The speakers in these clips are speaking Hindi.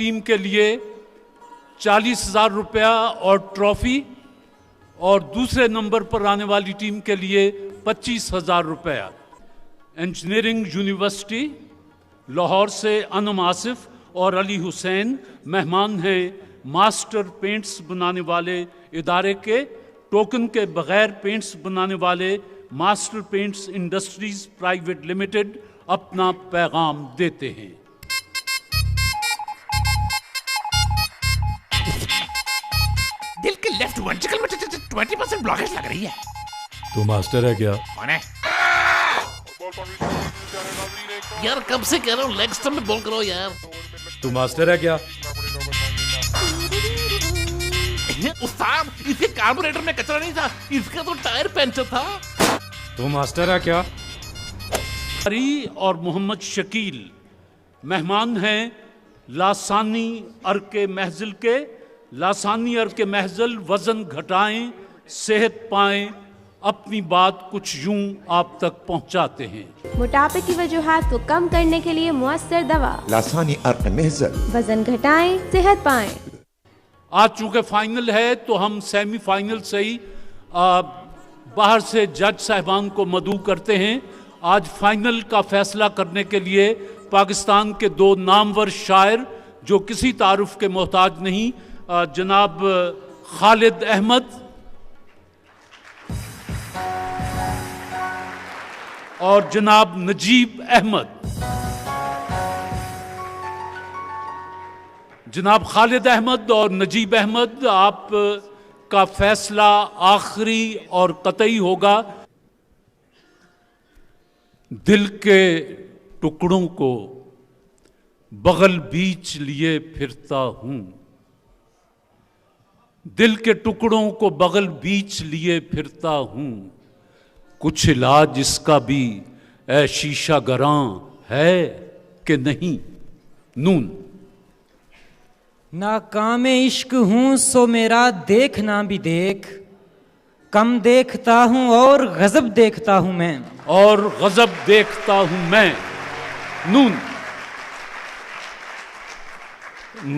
टीम के लिए 40,000 रुपया और ट्रॉफी, और दूसरे नंबर पर आने वाली टीम के लिए 25,000 रुपया। इंजीनियरिंग यूनिवर्सिटी लाहौर से अनम आसिफ और अली हुसैन मेहमान हैं मास्टर पेंट्स बनाने वाले इदारे के। टोकन के बगैर पेंट्स बनाने वाले master paints industries private limited अपना पैगाम देते हैं। दिल के लेफ्ट वेंट्रिकल में 20% ब्लॉकेज लग रही है। तू मास्टर है क्या? कौन है? यार कब से कह रहा हूँ लेग स्टंप में बॉल करो यार। तू मास्टर है क्या? उस्ताद, इसके कार्बोरेटर में कचरा नहीं था, इसका तो टायर पंचर था। तू मास्टर है क्या? अरी और मोहम्मद शकील मेहमान हैं लासानी अर्के महजिल के। लासानी अर्के महजिल वजन घटाएं, सेहत पाएं, अपनी बात कुछ यूं आप तक पहुंचाते हैं। मोटापे की वजूहात को कम करने के लिए मुअस्सर दवा लासानी अर्क महजिल। वजन घटाएं, सेहत पाएं। आज चूंकि फाइनल है तो हम सेमीफाइनल से ही बाहर से जज साहिबान को मदऊ करते हैं। आज फाइनल का फैसला करने के लिए पाकिस्तान के दो नामवर शायर जो किसी तारुफ के मोहताज नहीं, जनाब खालिद अहमद और जनाब नजीब अहमद। जनाब खालिद अहमद और नजीब अहमद, आप का फैसला आखिरी और कतई होगा। दिल के टुकड़ों को बगल बीच लिए फिरता हूं, दिल के टुकड़ों को बगल बीच लिए फिरता हूं, कुछ इलाज इसका भी ऐ शीशा गरां है कि नहीं। नून। नाकाम इश्क हूं सो मेरा देखना भी देख, कम देखता हूं और गजब देखता हूं मैं, और गजब देखता हूं मैं। नून।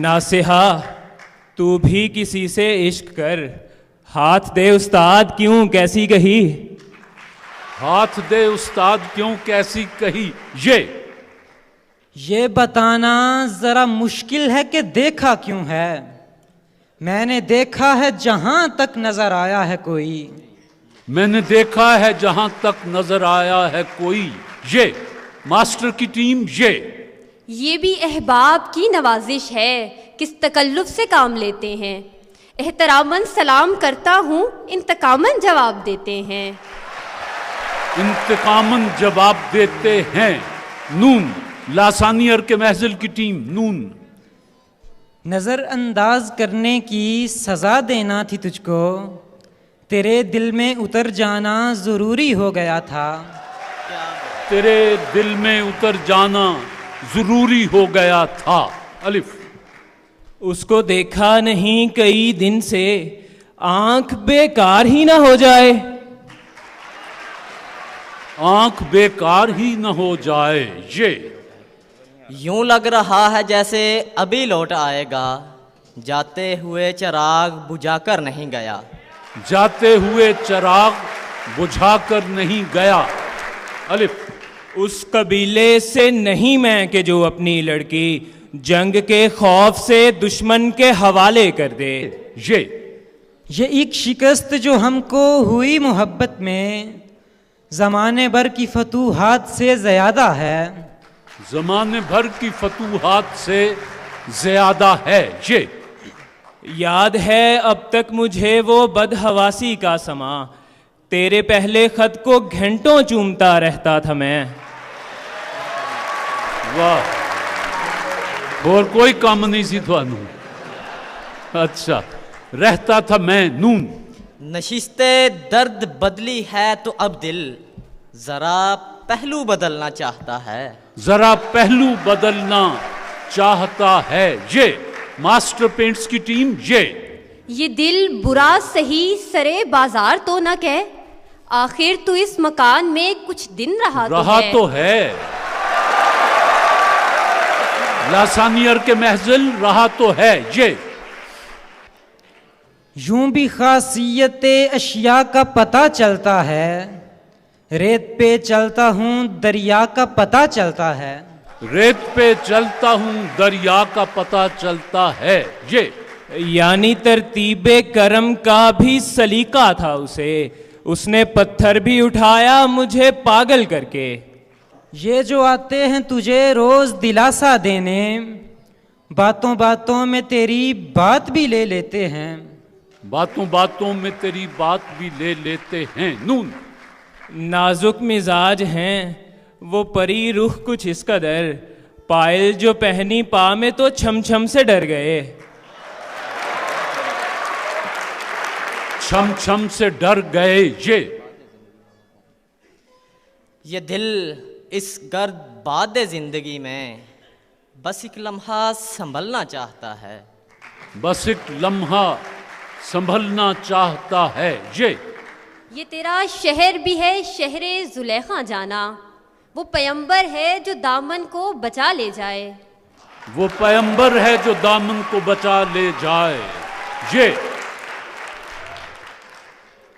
नासिहा, तू भी किसी से इश्क कर, हाथ दे उस्ताद क्यों कैसी कही। हाथ दे उस्ताद क्यों कैसी कही। ये बताना जरा मुश्किल है कि देखा क्यों है। मैंने देखा है जहां तक नजर आया है कोई, मैंने देखा है जहां तक नजर आया है कोई। ये मास्टर की टीम। ये भी अहबाब की नवाजिश है, किस तकल्लुफ से काम लेते हैं। एहतरामन सलाम करता हूँ, इंतकामन जवाब देते हैं। इंतकामन जवाब देते हैं। नून। लासानियर के महजिल की टीम। नून। नजरअंदाज करने की सजा देना थी तुझको, तेरे दिल में उतर जाना जरूरी हो गया था। तेरे दिल में उतर जाना जरूरी हो गया था। अलिफ। उसको देखा नहीं कई दिन से, आंख बेकार ही ना हो जाए। आंख बेकार ही न हो जाए। यूं लग रहा है जैसे अभी लौट आएगा, जाते हुए चिराग बुझाकर नहीं गया। जाते हुए चिराग बुझाकर नहीं गया। अलिफ। उस कबीले से नहीं मैं कि जो अपनी लड़की जंग के खौफ से दुश्मन के हवाले कर दे। ये एक शिकस्त जो हमको हुई मोहब्बत में, जमाने भर की फतूहात से ज्यादा है। जमाने भर की फतूहात से ज्यादा है। याद है अब तक मुझे वो बदहवासी का समा, तेरे पहले खत को घंटों चूमता रहता था मैं। वाह, और कोई काम नहीं सी थानू। अच्छा, रहता था मैं। नून। नशिस्ते दर्द बदली है तो अब दिल जरा पहलू बदलना चाहता है। जरा पहलू बदलना चाहता है। मास्टर पेंट्स की टीम। ये दिल बुरा सही सरे बाजार तो न कह, आखिर तू इस मकान में कुछ दिन रहा तो है। लासानियर के महजिल रहा तो है ये। यूं भी खासियत अशिया का पता चलता है, रेत पे चलता हूँ दरिया का पता चलता है। रेत पे चलता हूँ दरिया का पता चलता है ये। यानी तरतीबे करम का भी सलीका था उसे, उसने पत्थर भी उठाया मुझे पागल करके। ये जो आते हैं तुझे रोज दिलासा देने, बातों बातों में तेरी बात भी ले लेते हैं। बातों बातों में तेरी बात भी ले लेते हैं। नून। नाजुक मिजाज हैं वो परी रुख कुछ इस कदर, पायल जो पहनी पा में तो छम छम से डर गए। छम छम से डर गए ये दिल इस गर्द बाद जिंदगी में बस एक लम्हा संभलना चाहता है। बस एक लम्हा संभलना चाहता है ये तेरा शहर भी है शहरे जुलेखा जाना, वो पैगंबर है जो दामन को बचा ले जाए। वो पैगंबर है जो दामन को बचा ले जाए ये।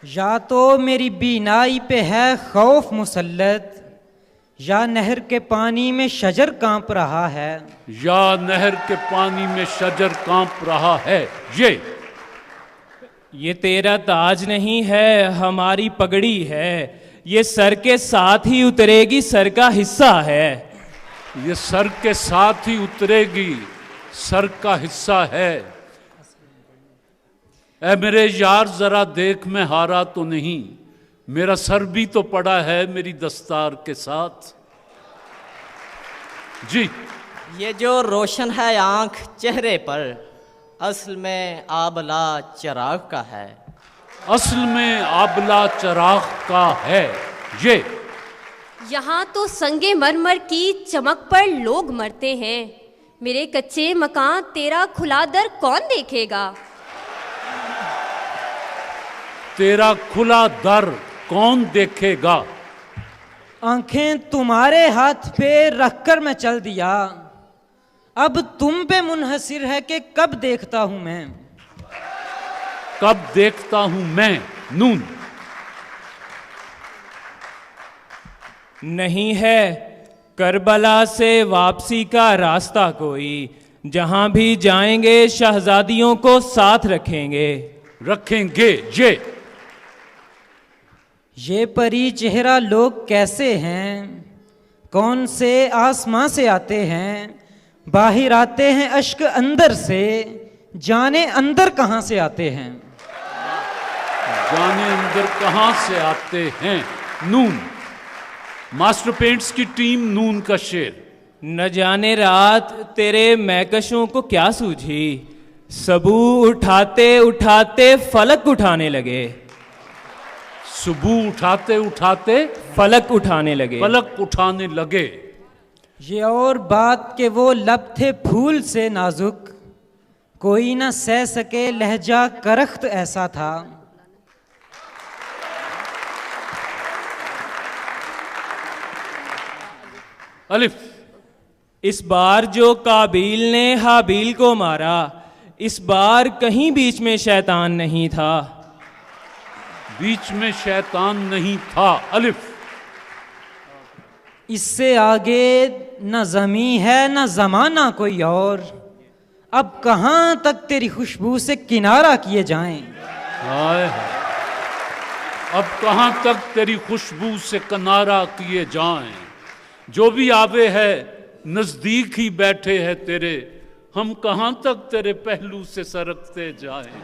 या तो मेरी बीनाई पे है खौफ मुसल्लत, या नहर के पानी में शजर कांप रहा है। या नहर के पानी में शजर कांप रहा है ये तेरा ताज नहीं है हमारी पगड़ी है, ये सर के साथ ही उतरेगी सर का हिस्सा है। ये सर के साथ ही उतरेगी सर का हिस्सा है। ऐ मेरे यार जरा देख मैं हारा तो नहीं, मेरा सर भी तो पड़ा है मेरी दस्तार के साथ जी। ये जो रोशन है आंख चेहरे पर, असल में आबला चिराग का है। असल में आबला चिराग का है ये। यहाँ तो संगे मरमर की चमक पर लोग मरते हैं, मेरे कच्चे मकान तेरा खुला दर कौन देखेगा। तेरा खुला दर कौन देखेगा। आंखें तुम्हारे हाथ पे रखकर मैं चल दिया, अब तुम पे मुनहसिर है कि कब देखता हूं मैं। कब देखता हूं मैं। नून। नहीं है करबला से वापसी का रास्ता कोई, जहां भी जाएंगे शहजादियों को साथ रखेंगे। रखेंगे ये परी चेहरा लोग कैसे हैं, कौन से आसमां से आते हैं, बाहर आते हैं अश्क अंदर से, जाने अंदर कहां से आते हैं। जाने अंदर कहां से आते हैं। नून। मास्टर पेंट्स की टीम नून का शेर। न जाने रात तेरे मैकशों को क्या सूझी, सबू उठाते उठाते फलक उठाने लगे। सुबह उठाते उठाते फलक उठाने लगे। फलक उठाने लगे। ये और बात के वो लब थे फूल से नाजुक, कोई ना सह सके लहजा करख्त ऐसा था। अलिफ। इस बार जो काबिल ने हाबिल को मारा, इस बार कहीं बीच में शैतान नहीं था। बीच में शैतान नहीं था। अलिफ। इससे आगे न ज़मी है न ज़माना कोई और, अब कहाँ तक तेरी खुशबू से किनारा किए जाएं। हाय हाय। अब कहाँ तक तेरी खुशबू से किनारा किए जाएं। जो भी आवे है नजदीक ही बैठे हैं तेरे, हम कहाँ तक तेरे पहलू से सरकते जाएं।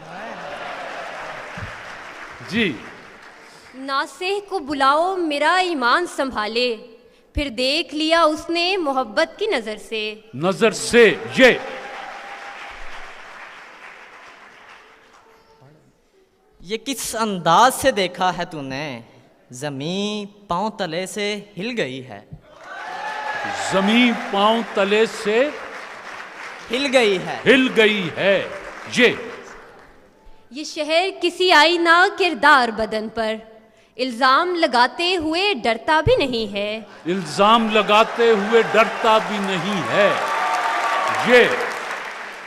जी। नासेह को बुलाओ मेरा ईमान संभाले, फिर देख लिया उसने मोहब्बत की नजर से। नजर से ये किस अंदाज से देखा है तूने, जमीन पांव तले से हिल गई है। जमीन पांव तले से हिल गई है। हिल गई है ये शहर किसी आईना किरदार बदन पर, इल्जाम लगाते हुए डरता भी नहीं है। इल्जाम लगाते हुए डरता भी नहीं है। ये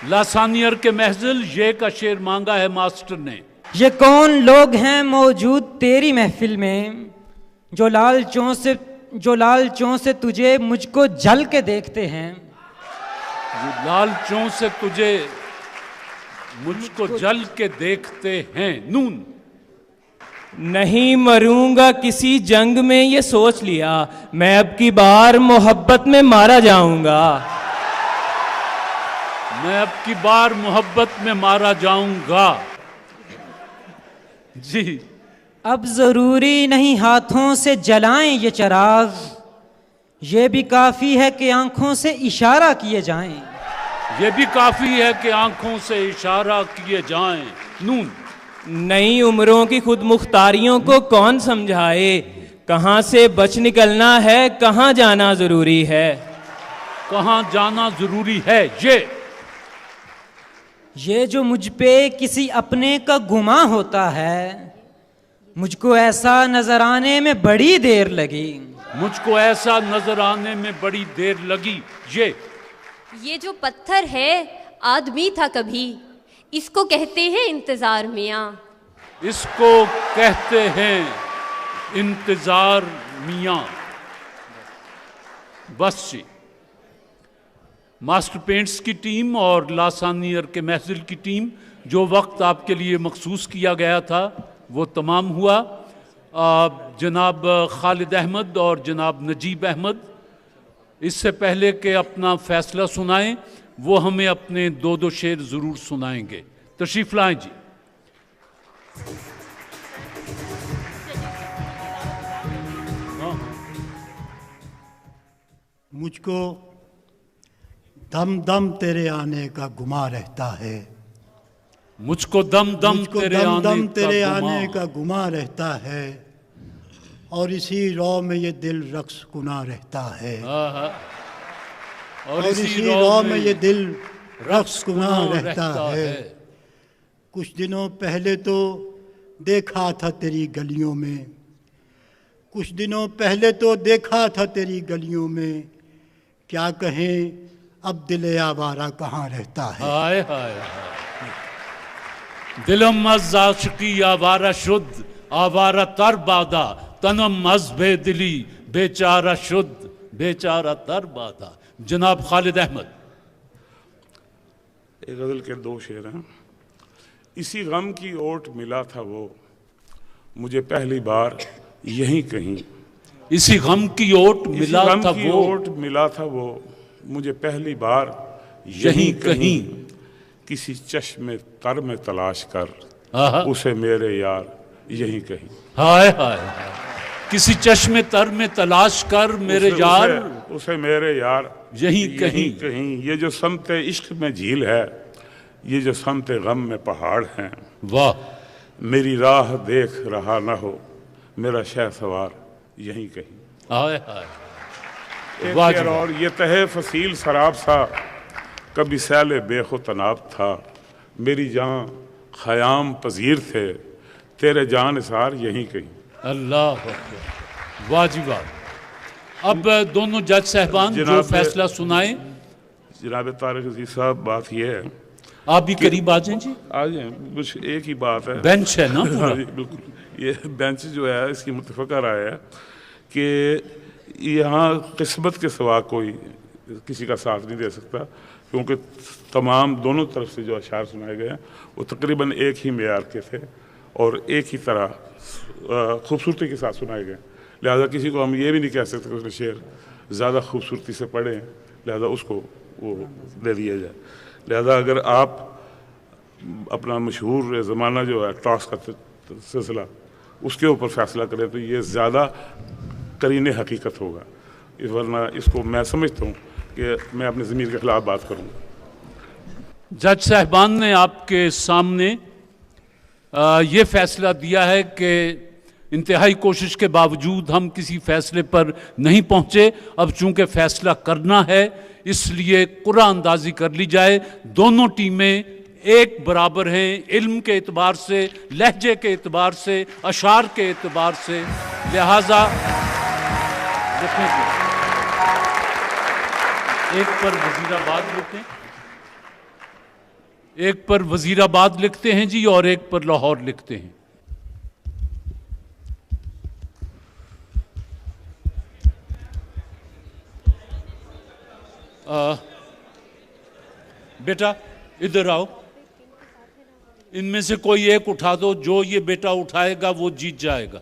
लासानियर के महजिल ये का शेर मांगा है मास्टर ने। ये कौन लोग हैं मौजूद तेरी महफिल में, जो लालचों से तुझे मुझको जल के देखते हैं। जो लालचों से तुझे मुझको जल के देखते हैं। नून। नहीं मरूंगा किसी जंग में ये सोच लिया, मैं अब की बार मोहब्बत में मारा जाऊंगा। मैं अब की बार मोहब्बत में मारा जाऊंगा। जी। अब जरूरी नहीं हाथों से जलाएं ये चिराग, ये भी काफी है कि आंखों से इशारा किए जाएं। ये भी काफी है कि आंखों से इशारा किए जाएं। नून। नई उम्रों की खुद मुख्तारियों को कौन समझाए, कहां से बच निकलना है, कहां जाना जरूरी है। कहां जाना जरूरी है। ये जो मुझ पे किसी अपने का गुमा होता है, मुझको ऐसा नजर आने में बड़ी देर लगी। मुझको ऐसा नजर आने में बड़ी देर लगी। ये जो पत्थर है आदमी था कभी, इसको कहते हैं इंतजार मियाँ। इसको कहते हैं इंतजार मियाँ। बस जी। मास्टर पेंट्स की टीम और लासानियर के महजिल की टीम, जो वक्त आपके लिए मखसूस किया गया था वो तमाम हुआ। जनाब खालिद अहमद और जनाब नजीब अहमद इससे पहले कि अपना फैसला सुनाएं, वो हमें अपने दो दो शेर ज़रूर सुनाएंगे। तशरीफ लाएं जी। मुझको दम दम तेरे आने का गुमा रहता है। मुझको दम दम तेरे आने का गुमा रहता है, और इसी रौ में ये दिल रक्स गुना रहता है। और इसी रौ में ये दिल रक्स गुना रहता है। कुछ दिनों पहले तो देखा था तेरी गलियों में, कुछ दिनों पहले तो देखा था तेरी गलियों में, क्या कहें अब दिल आवारा कहाँ रहता है। हाय हाय दिलम अज़ आशिकी आवारा शुद्ध, आवारा तर बादा, तनम अज़ बेदिली बेचारा शुद्ध, बेचारा तर बादा। जनाब खालिद अहमद। एक गज़ल के दो शेर हैं। इसी गम की ओट मिला था वो, मुझे पहली बार यहीं कहीं। इसी गम की ओट मिला था वो, ओट मिला था वो, मुझे पहली बार यहीं कहीं। किसी चश्मे तर में तलाश कर, उसे मेरे यार यहीं कहीं। हाय हाय किसी चश्मे तर में तलाश कर मेरे यार, उसे मेरे यार यहीं कहीं। ये जो समते इश्क में झील है, ये जो समते गम में पहाड़ हैं। वाह। मेरी राह देख रहा ना हो मेरा शहसवार यहीं कहीं। हाय हाय। और ये तहे फसील शराब सा, कभी सैले बेखो तनाब था, मेरी जान ख़याम पजीर थे, तेरे जान इसार यहीं कहीं। अल्लाह वाजिब। अब दोनों जज साहबान जो फैसला सुनाएं। जनाब तारिक अजीज साहब, बात यह है, आप भी करीब आ जाएं जी। आ जाएं, कुछ एक ही बात है। बेंच है ना पूरा? बिल्कुल। ये बेंच जो है इसकी मुतफ़क़ा राय है कि यहाँ किस्मत के सिवा कोई किसी का साथ नहीं दे सकता, क्योंकि तमाम दोनों तरफ से जो अशार सुनाए गए हैं वो तकरीबन एक ही मेयार के थे और एक ही तरह खूबसूरती के साथ सुनाए गए। लिहाजा किसी को हम ये भी नहीं कह सकते कि उसने शेर ज़्यादा खूबसूरती से पढ़े हैं, लिहाजा उसको वो दे दिया जाए। लिहाजा अगर आप अपना मशहूर ज़माना जो है टॉस का सिलसिला, उसके ऊपर फैसला करें तो ये ज़्यादा करीने हकीकत होगा। वरना इसको मैं समझता हूँ कि मैं अपने ज़मीर के ख़िलाफ़ बात करूँगा। जज साहबान ने आपके सामने ये फैसला दिया है कि इंतहाई कोशिश के बावजूद हम किसी फैसले पर नहीं पहुँचे। अब चूँकि फैसला करना है इसलिए कुरान अंदाजी कर ली जाए। दोनों टीमें एक बराबर हैं, इल्म के एतबार से, लहजे के एतबार से, अशार के एतबार से। लिहाजा एक पर वजीराबाद लेते हैं। एक पर वजीराबाद लिखते हैं जी और एक पर लाहौर लिखते हैं। बेटा इधर आओ, इनमें से कोई एक उठा दो, जो ये बेटा उठाएगा वो जीत जाएगा।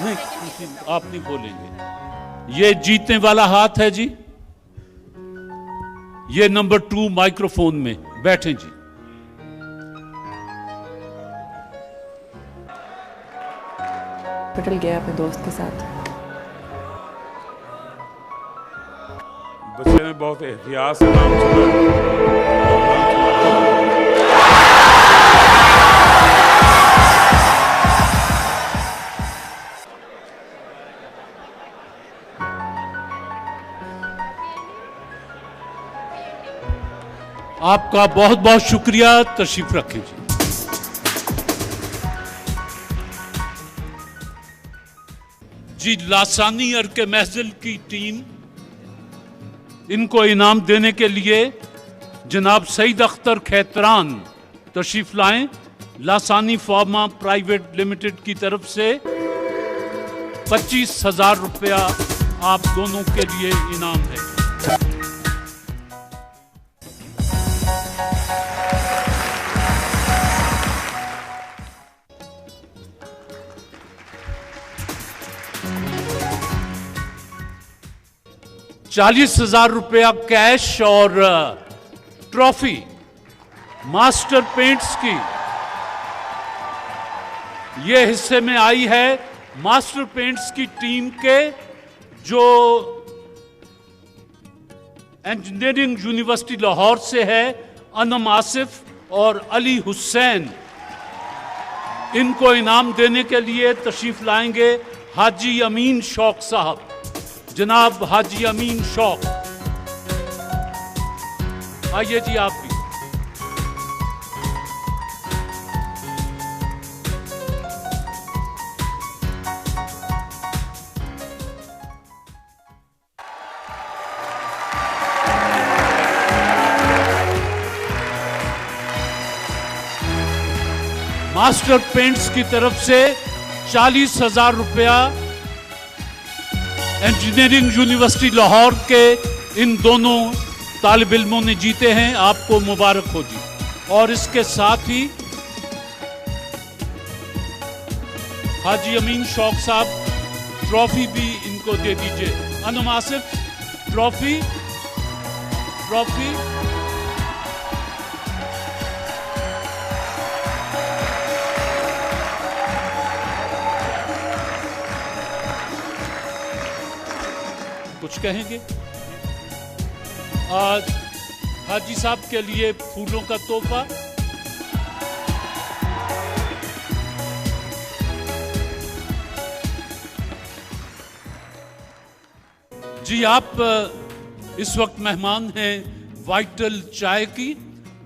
नहीं, आप नहीं बोलेंगे। ये जीतने वाला हाथ है जी, ये नंबर 2 माइक्रोफोन में बैठे जी। हॉस्पिटल गया अपने दोस्त के साथ। बच्चे ने बहुत एहतियात से नाम चुना। आपका बहुत बहुत शुक्रिया, तशरीफ रखें जी। जी लासानी अर्के महजिल की टीम, इनको इनाम देने के लिए जनाब सईद अख्तर खैतरान तशरीफ लाएं। लासानी फार्मा प्राइवेट लिमिटेड की तरफ से 25,000 रुपया आप दोनों के लिए इनाम है। ₹40,000 कैश और ट्रॉफी मास्टर पेंट्स की ये हिस्से में आई है मास्टर पेंट्स की टीम के, जो इंजीनियरिंग यूनिवर्सिटी लाहौर से है, अनम आसिफ और अली हुसैन। इनको इनाम देने के लिए तशरीफ लाएंगे हाजी अमीन शौक साहब। जनाब हाजी अमीन शौक, आइए जी आप भी। मास्टर पेंट्स की तरफ से 40,000 रुपया इंजीनियरिंग यूनिवर्सिटी लाहौर के इन दोनों तालिब इल्मों ने जीते हैं। आपको मुबारक हो जी। और इसके साथ ही हाजी अमीन शौक साहब ट्रॉफी भी इनको दे दीजिए। अनम आसिफ ट्रॉफी कुछ कहेंगे? आज हाजी साहब के लिए फूलों का तोहफा। जी आप इस वक्त मेहमान हैं वाइटल चाय की।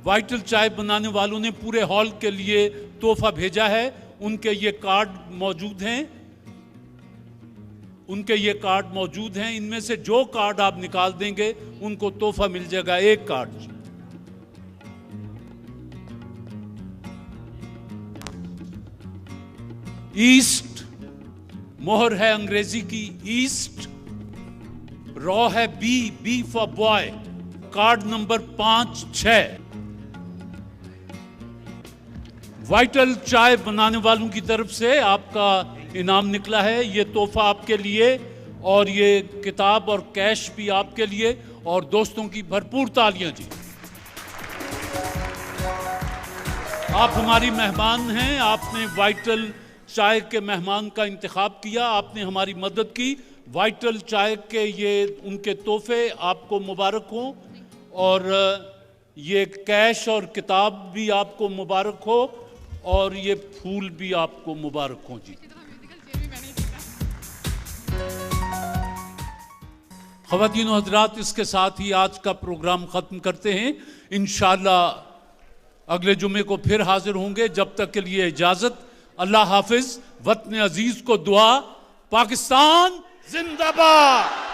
वाइटल चाय बनाने वालों ने पूरे हॉल के लिए तोहफा भेजा है। उनके ये कार्ड मौजूद हैं। इनमें से जो कार्ड आप निकाल देंगे उनको तोहफा मिल जाएगा। एक कार्ड ईस्ट, मोहर है अंग्रेजी की ईस्ट, रॉ है B for boy, card number 5-6। Vital चाय बनाने वालों की तरफ से आपका इनाम निकला है। ये तोहफा आपके लिए और ये किताब और कैश भी आपके लिए, और दोस्तों की भरपूर तालियां जी। आप हमारी मेहमान हैं। आपने वाइटल चाय के मेहमान का इंतखाब किया, आपने हमारी मदद की। वाइटल चाय के ये उनके तोहफे आपको मुबारक हो, और ये कैश और किताब भी आपको मुबारक हो, और ये फूल भी आपको मुबारक हो जी। ख़वातीन और हज़रात, इसके साथ ही आज का प्रोग्राम ख़त्म करते हैं। इंशाअल्लाह अगले जुमे को फिर हाजिर होंगे। जब तक के लिए इजाज़त। अल्लाह हाफिज़। वतन अजीज़ को दुआ। पाकिस्तान जिंदाबाद।